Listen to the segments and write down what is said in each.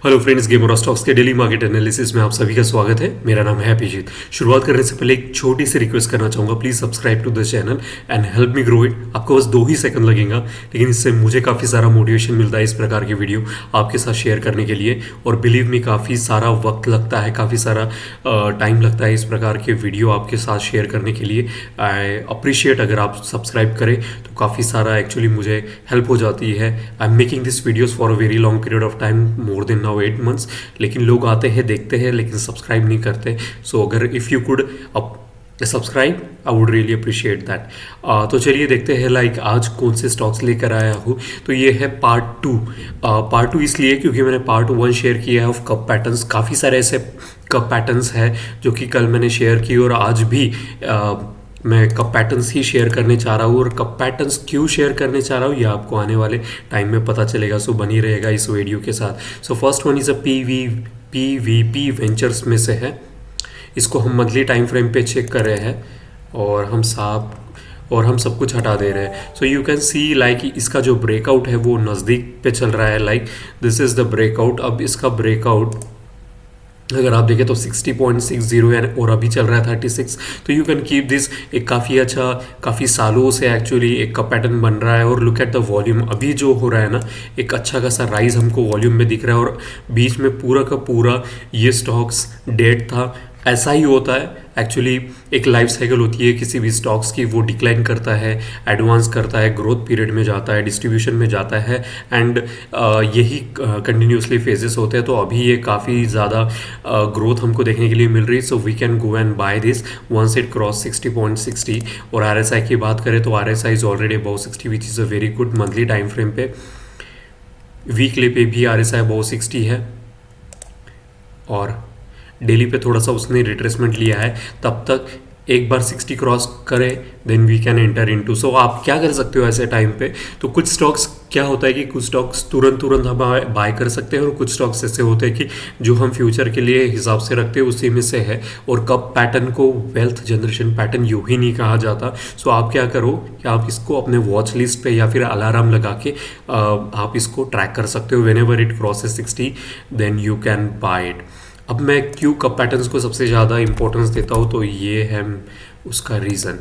Hello friends, gamer stocks के daily market analysis में आप सभी का स्वागत है। मेरा नाम है अभिजीत। शुरुआत करने से पहले एक छोटी सी रिक्वेस्ट करना चाहूँगा, please subscribe to the channel and help me grow it. आपको बस 2 ही सेकंड लगेगा, लेकिन इससे मुझे काफ़ी सारा मोटिवेशन मिलता है इस प्रकार की वीडियो आपके साथ शेयर करने के लिए। और बिलीव मी, काफ़ी सारा वक्त लगता है, काफ़ी सारा टाइम लगता है इस प्रकार के वीडियो आपके साथ शेयर करने के लिए। आई अप्रिशिएट अगर आप सब्सक्राइब करें तो काफ़ी सारा एक्चुअली मुझे हेल्प हो जाती है। I am making this videos for a very long period of time, more than now 8 months। लेकिन लोग आते हैं, देखते हैं, लेकिन सब्सक्राइब नहीं करते। सो अगर if you could subscribe, I would really appreciate that. तो चलिए देखते हैं लाइक आज कौन से स्टॉक्स लेकर आया हूँ। तो ये है पार्ट टू इसलिए क्योंकि मैंने पार्ट 1 शेयर किया है ऑफ कप पैटर्न्स। काफ़ी सारे ऐसे कप पैटर्न्स हैं जो कि कल मैंने शेयर की और आज भी मैं कप पैटर्न्स ही शेयर करने चाह रहा हूँ। और कप पैटर्न्स क्यों शेयर करने चाह रहा हूँ ये आपको आने वाले टाइम में पता चलेगा। सो बनी रहेगा इस वीडियो के साथ। So first one is a PVP ventures में से है। इसको हम मंथली टाइम फ्रेम पे चेक कर रहे हैं और हम सब कुछ हटा दे रहे हैं। So you can see like इसका जो ब्रेकआउट है वो नज़दीक पे चल रहा है। Like this is the breakout. अब इसका ब्रेकआउट अगर आप देखें तो 60.60 है और अभी चल रहा है 36। तो यू कैन कीप दिस। एक काफ़ी अच्छा, काफ़ी सालों से एक्चुअली एक का पैटर्न बन रहा है। और लुक एट द वॉल्यूम अभी जो हो रहा है ना, एक अच्छा खासा राइज हमको वॉल्यूम में दिख रहा है। और बीच में पूरा का पूरा ये स्टॉक्स डेड था। ऐसा ही होता है एक्चुअली, एक लाइफ साइकिल होती है किसी भी स्टॉक्स की। वो डिक्लाइन करता है, एडवांस करता है, ग्रोथ पीरियड में जाता है, डिस्ट्रीब्यूशन में जाता है एंड यही कंटिन्यूसली फेजेस होते हैं। तो अभी ये काफ़ी ज़्यादा ग्रोथ हमको देखने के लिए मिल रही है। So we can go and buy this once it cross 60.60। और आरएसआई की बात करें तो RSI is already above 60 which is a very good monthly time frame पे। वीकली पे भी आरएसआई अबाउ 60 है और डेली पे थोड़ा सा उसने रिट्रेसमेंट लिया है। तब तक एक बार 60 क्रॉस करे then we can enter into. So आप क्या कर सकते हो ऐसे टाइम पे? तो कुछ स्टॉक्स क्या होता है कि कुछ स्टॉक्स तुरंत हम बाय कर सकते हैं और कुछ स्टॉक्स ऐसे होते हैं कि जो हम फ्यूचर के लिए हिसाब से रखते हैं उसी में से है। और कब पैटर्न को वेल्थ जनरेशन पैटर्न यूँ ही नहीं कहा जाता। सो आप क्या करो कि आप इसको अपने वॉच लिस्ट पे या फिर अलार्म लगा के आप इसको ट्रैक कर सकते हो। Whenever it crosses 60 then you can buy it. अब मैं क्यों कप पैटर्न्स को सबसे ज़्यादा इंपॉर्टेंस देता हूँ तो ये है उसका रीज़न।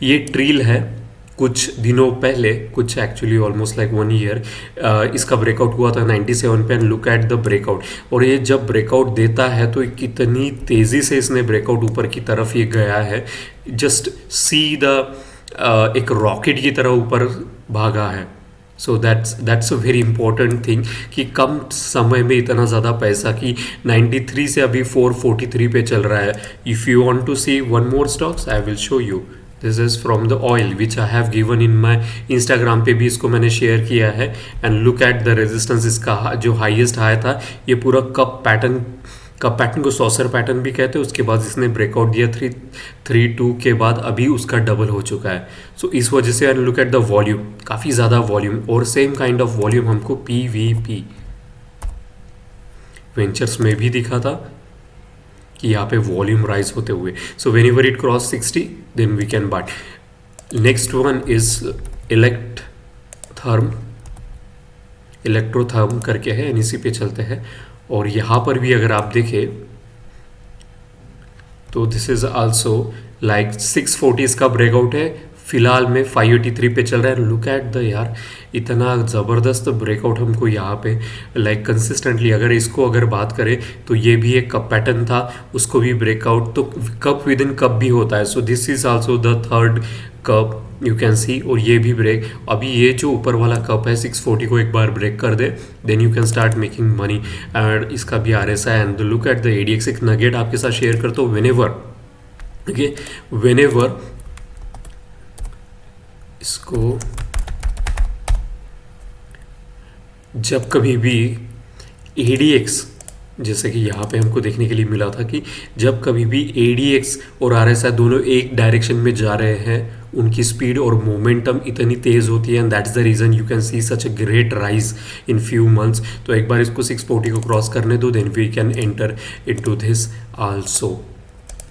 ये ट्रील है कुछ दिनों पहले, कुछ एक्चुअली ऑलमोस्ट लाइक 1 ईयर, इसका ब्रेकआउट हुआ था 97 पे। And look at the breakout. और ये जब ब्रेकआउट देता है तो कितनी तेज़ी से इसने ब्रेकआउट ऊपर की तरफ ये गया है। जस्ट सी द एक रॉकेट की तरह ऊपर भागा है। So that's a very important thing कि कम समय में इतना ज़्यादा पैसा कि 93 से अभी 443 पे चल रहा है। If you want to see one more stocks I will show you. This is from the oil which I have given in my Instagram पे भी इसको मैंने शेयर किया है। And look at the resistance. इसका जो हाईएस्ट हाई था ये पूरा कप पैटर्न को सॉसर पैटर्न भी कहते हैं। उसके बाद इसने ब्रेकआउट दिया 332 के बाद अभी उसका डबल हो चुका है। सो इस वजह से लुक एट द वॉल्यूम, काफ़ी ज़्यादा वॉल्यूम। और सेम काइंड ऑफ वॉल्यूम हमको पीवीपी वेंचर्स में भी दिखा था कि यहाँ पे वॉल्यूम राइज होते हुए। So whenever it cross 60 then we can buy. Next one is Electrotherm करके है, एनईसी पे चलते हैं। और यहाँ पर भी अगर आप देखें तो दिस इज आल्सो लाइक 640 इसका ब्रेकआउट है। फिलहाल में 583 पे चल रहा है। लुक एट द यार, इतना ज़बरदस्त ब्रेकआउट हमको यहाँ पे लाइक कंसिस्टेंटली। अगर बात करें तो ये भी एक कप पैटर्न था, उसको भी ब्रेकआउट तो कप विद इन कप भी होता है। सो this is also the third cup you can सी। और ये भी ब्रेक, अभी ये जो ऊपर वाला कप है 640 को एक बार ब्रेक कर दे then you can start making money. And इसका भी RSI and look at the ADX. एक नगेट आपके साथ शेयर करता हूँ। वेनेवर इसको जब कभी भी एडीएक्स, जैसे कि यहाँ पे हमको देखने के लिए मिला था कि जब कभी भी एडीएक्स और आरएसआई दोनों एक डायरेक्शन में जा रहे हैं उनकी स्पीड और मोमेंटम इतनी तेज़ होती है। And that's the reason you can see such a great rise in few months. तो एक बार इसको 640 को क्रॉस करने दो then we can enter into this also.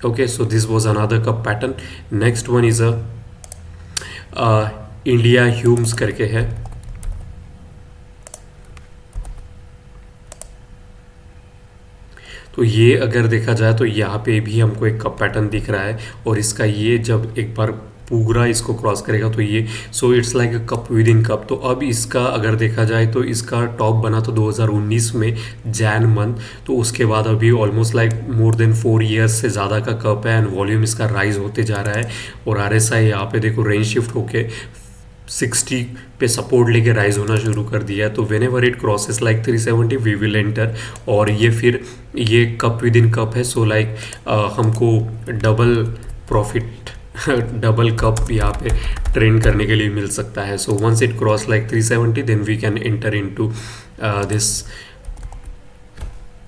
Okay, so this was another cup pattern. Next one is India Humes करके है। तो ये अगर देखा जाए तो यहाँ पे भी हमको एक कप पैटर्न दिख रहा है, और इसका ये जब एक बार पूरा इसको क्रॉस करेगा तो ये so it's like a cup within cup. तो अब इसका अगर देखा जाए तो इसका टॉप बना तो 2019 में जैन मंथ, तो उसके बाद अभी almost like more than 4 years से ज़्यादा का कप है, एंड वॉल्यूम इसका राइज होते जा रहा है। और आर एस आई यहाँ पे देखो रेंज शिफ्ट होके 60 पे सपोर्ट लेके राइज होना शुरू कर दिया है। तो whenever it crosses like 370 we will enter, और ये फिर ये कप विद इन कप है, सो लाइक हमको डबल प्रॉफिट डबल कप यहाँ पे ट्रेड करने के लिए मिल सकता है। So once it cross like 370 then we can enter into this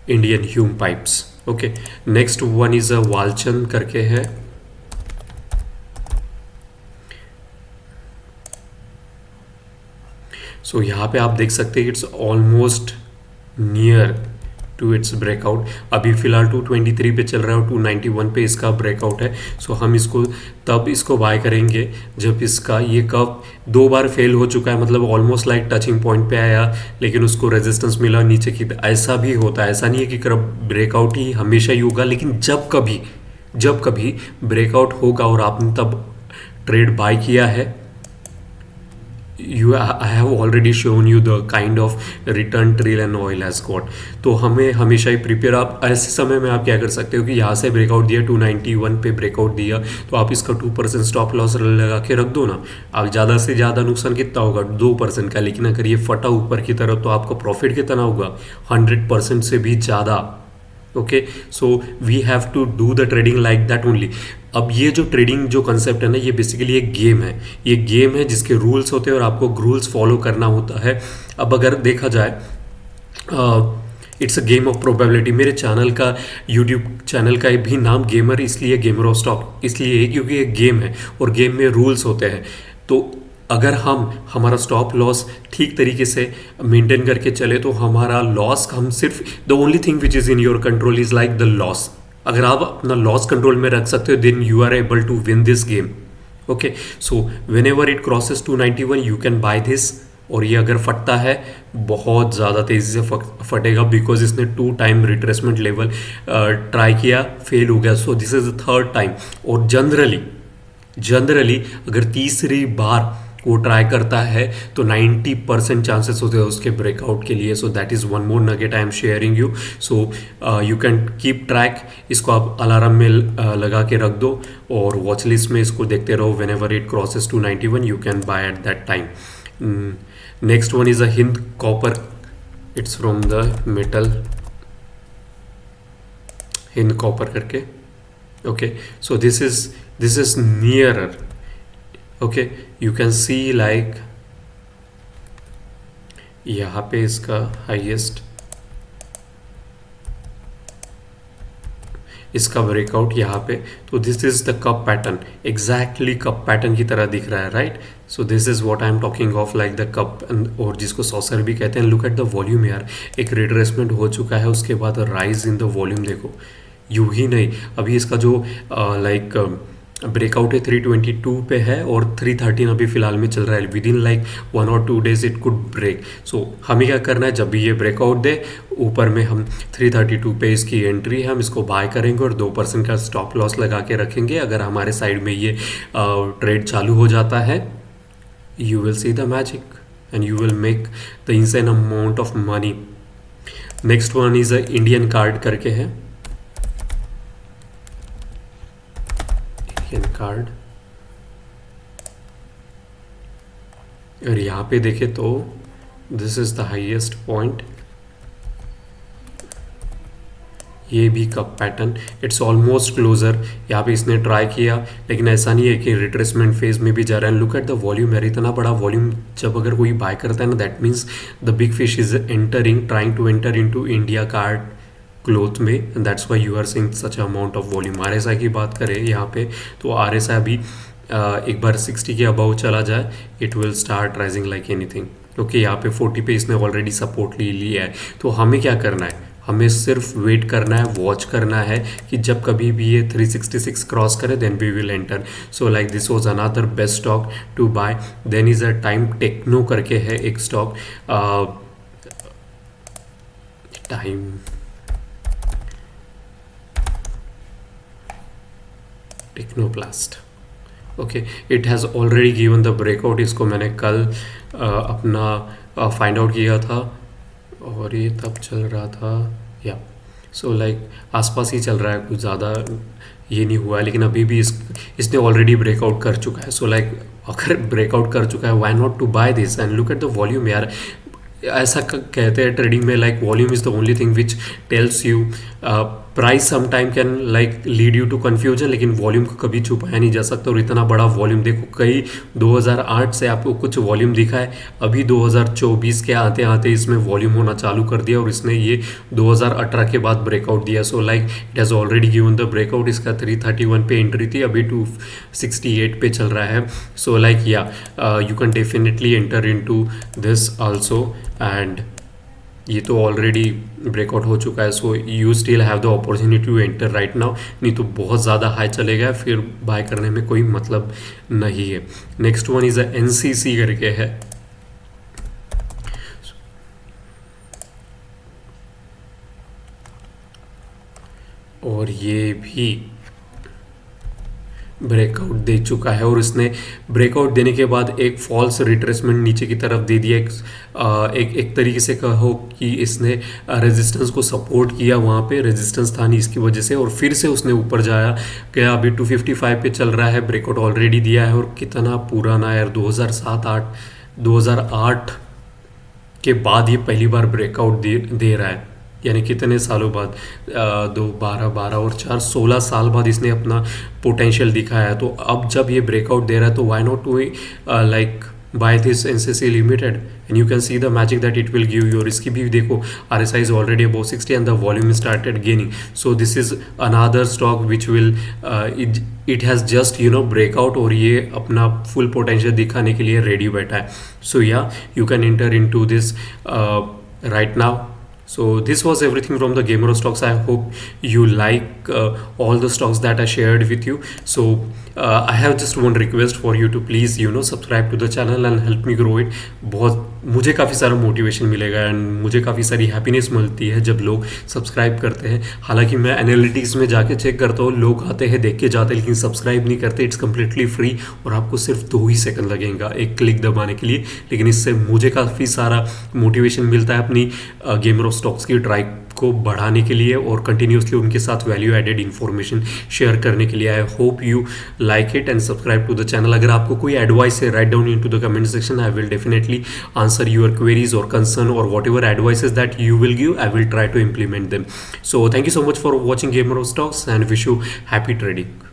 Indian Hume pipes. Okay, next one is a Walchand करके है। सो यहाँ पे आप देख सकते हैं it's almost near to its breakout. अभी फिलहाल 223 पे चल रहा है और 291 पे इसका ब्रेकआउट है। सो हम इसको तब इसको बाय करेंगे जब इसका ये कप 2 बार फेल हो चुका है, मतलब ऑलमोस्ट लाइक टचिंग पॉइंट पे आया लेकिन उसको रेजिस्टेंस मिला नीचे की। ऐसा भी होता है, ऐसा नहीं है कि ब्रेकआउट ही हमेशा ही होगा, लेकिन जब कभी ब्रेकआउट होगा और आपने तब ट्रेड बाय किया है, I have already shown you the kind of return trail and oil has got। तो हमें हमेशा ही प्रिपेयर, आप ऐसे समय में आप क्या कर सकते हो कि यहाँ से ब्रेकआउट दिया 291 पे ब्रेकआउट दिया तो आप इसका 2% स्टॉप लॉस लगा के रख दो ना। अब ज़्यादा से ज़्यादा नुकसान कितना होगा, 2% का, लेकिन अगर ये फटा ऊपर की तरफ तो आपका प्रॉफिट कितना होगा, 100% से भी ज़्यादा। Okay, so we have to do the trading like that only. अब ये जो ट्रेडिंग जो कंसेप्ट है ना, ये बेसिकली एक गेम है, ये गेम है जिसके रूल्स होते हैं और आपको रूल्स फॉलो करना होता है। अब अगर देखा जाए it's a game of probability. मेरे चैनल का, यूट्यूब चैनल का भी नाम गेमर इसलिए, गेमर ऑफ स्टॉक इसलिए है क्योंकि एक गेम है और गेम में रूल्स होते हैं। तो अगर हम हमारा स्टॉप लॉस ठीक तरीके से मेंटेन करके चले तो हमारा लॉस, हम सिर्फ the only thing which is in your control is like the loss. अगर आप अपना लॉस कंट्रोल में रख सकते हो then you are able to win this game. Okay, so whenever it crosses 291 you can buy this. और ये अगर फटता है बहुत ज़्यादा तेज़ी से फटेगा, बिकॉज इसने 2 टाइम रिट्रेसमेंट लेवल ट्राई किया, फेल हो गया। सो this is the 3rd time. और जनरली अगर तीसरी बार वो ट्राई करता है तो 90% चांसेस होते हैं उसके ब्रेकआउट के लिए। So that is one more nugget I am sharing you. So you can keep track, इसको आप अलार्म में लगा के रख दो और वॉच लिस्ट में इसको देखते रहो। Whenever it crosses 291 you can buy at that time. Next one is a Hind copper, it's from the metal Hind copper करके। Okay, so this is nearer. Okay, you can see like यहाँ पे इसका highest, इसका breakout यहाँ पे। तो this is the cup pattern, exactly cup pattern की तरह दिख रहा है, right. So this is what I am talking of, like the cup, और जिसको सॉसर भी कहते हैं। लुक एट द वॉल्यूम यार, एक रिट्रेसमेंट हो चुका है, उसके बाद राइज इन द वॉल्यूम देखो। यूं ही नहीं, अभी इसका जो लाइक ब्रेकआउट है 322 पे है और 313 अभी फिलहाल में चल रहा है। विद इन लाइक 1 और 2 डेज इट कुड ब्रेक। सो हमें क्या करना है, जब भी ये ब्रेकआउट दे ऊपर में, हम 332 पे इसकी एंट्री है, हम इसको बाय करेंगे और 2% का स्टॉप लॉस लगा के रखेंगे। अगर हमारे साइड में ये ट्रेड चालू हो जाता है, you will see the magic and you will make the insane amount of money. Next one is a Indian card करके है, कार्ड। और यहाँ पे देखे तो this is the highest point, ये भी cup pattern, it's almost closer. यहाँ पे इसने ट्राई किया लेकिन ऐसा नहीं है कि रिट्रेसमेंट फेज में भी जा रहा है। लुक एट द वॉल्यूम यार, इतना बड़ा वॉल्यूम जब अगर कोई बाय करता है ना, that means the big fish is entering, trying to enter into India card cloth में, and that's why you are seeing such amount of volume. RSI की बात करें यहाँ पे तो आरएसआई अभी एक बार 60 के अबाउ चला जाए, it will start rising like anything. Okay, यहाँ पे 40 पे इसने ऑलरेडी सपोर्ट ले लिया है। तो हमें क्या करना है, हमें सिर्फ वेट करना है, वॉच करना है कि जब कभी भी ये 366 क्रॉस करे then we will enter. So like this was another best stock to buy. Then is a time techno करके है एक stock, time technoplast. Okay, it has already given the breakout. इसको मैंने कल अपना फाइंड आउट किया था और ये तब चल रहा था या सो लाइक आसपास ही चल रहा है, कुछ ज़्यादा ये नहीं हुआ है, लेकिन अभी भी इसने ऑलरेडी ब्रेकआउट कर चुका है। सो लाइक अगर ब्रेकआउट कर चुका है, why not to buy this and look at the volume यार। ऐसा कहते हैं ट्रेडिंग में, like volume is the only thing which tells you price some time can like lead you to confusion, लेकिन वॉल्यूम को कभी छुपाया नहीं जा सकता। और इतना बड़ा वॉल्यूम देखो, कई 2008 से आपको कुछ वॉल्यूम दिखा है, अभी 2024 के आते आते इसमें वॉल्यूम होना चालू कर दिया और इसने ये 2018 के बाद ब्रेकआउट दिया। So like it has already given the breakout. इसका 331 पे एंट्री थी, अभी 268 पे चल रहा है। So like yeah you can definitely enter in to this also and ये तो ऑलरेडी ब्रेकआउट हो चुका है। So you still have the opportunity to enter right now, नहीं तो बहुत ज़्यादा हाई चलेगा, फिर बाय करने में कोई मतलब नहीं है। नेक्स्ट वन इज़ NCC करके है। और ये भी ब्रेकआउट दे चुका है और इसने ब्रेकआउट देने के बाद एक फॉल्स रिट्रेसमेंट नीचे की तरफ दे दिया। एक तरीके से कहो कि इसने रेजिस्टेंस को सपोर्ट किया, वहाँ पे रेजिस्टेंस था नहीं इसकी वजह से, और फिर से उसने ऊपर जाया गया। अभी 255 पे चल रहा है, ब्रेकआउट ऑलरेडी दिया है। और कितना पुराना यार, 2008 के बाद ये पहली बार ब्रेकआउट दे रहा है, यानी कितने सालों बाद, 12 और 4 16 साल बाद इसने अपना पोटेंशियल दिखाया है। तो अब जब ये ब्रेकआउट दे रहा है तो why not to like buy this NCC limited and you can see the magic that it will give you. और इसकी भी देखो RSI is already above 60 and the volume started gaining. So this is another stock which will it has just breakout और ये अपना full potential दिखाने के लिए रेडी बैठा है। So yeah you can enter in to this right now. So this was everything from the Gamer stocks. I hope you like all the stocks that I shared with you. So I have just one request for you to please subscribe to the channel and help me grow it. बहुत मुझे काफ़ी सारा motivation मिलेगा and मुझे काफ़ी सारी happiness मिलती है जब लोग सब्सक्राइब करते हैं। हालांकि मैं एनालिटिक्स में जाके चेक करता हूँ, लोग आते हैं देख के जाते हैं लेकिन सब्सक्राइब नहीं करते। इट्स कम्प्लीटली फ्री और आपको सिर्फ 2 ही सेकंड लगेगा एक क्लिक दबाने के लिए, लेकिन इससे मुझे काफ़ी सारा मोटिवेशन मिलता है अपनी गेमर स्टॉक्स की ट्राई को बढ़ाने के लिए और कंटिन्यूसली उनके साथ वैल्यू एडेड इन्फॉर्मेशन शेयर करने के लिए। I hope you like it and subscribe to the channel. अगर आपको कोई एडवाइस है, write down in to the comment section. I will definitely answer your queries और कंसर्न और whatever advices that you will give, I will try to implement them. So thank you so much for watching gamer stocks and wish you happy trading.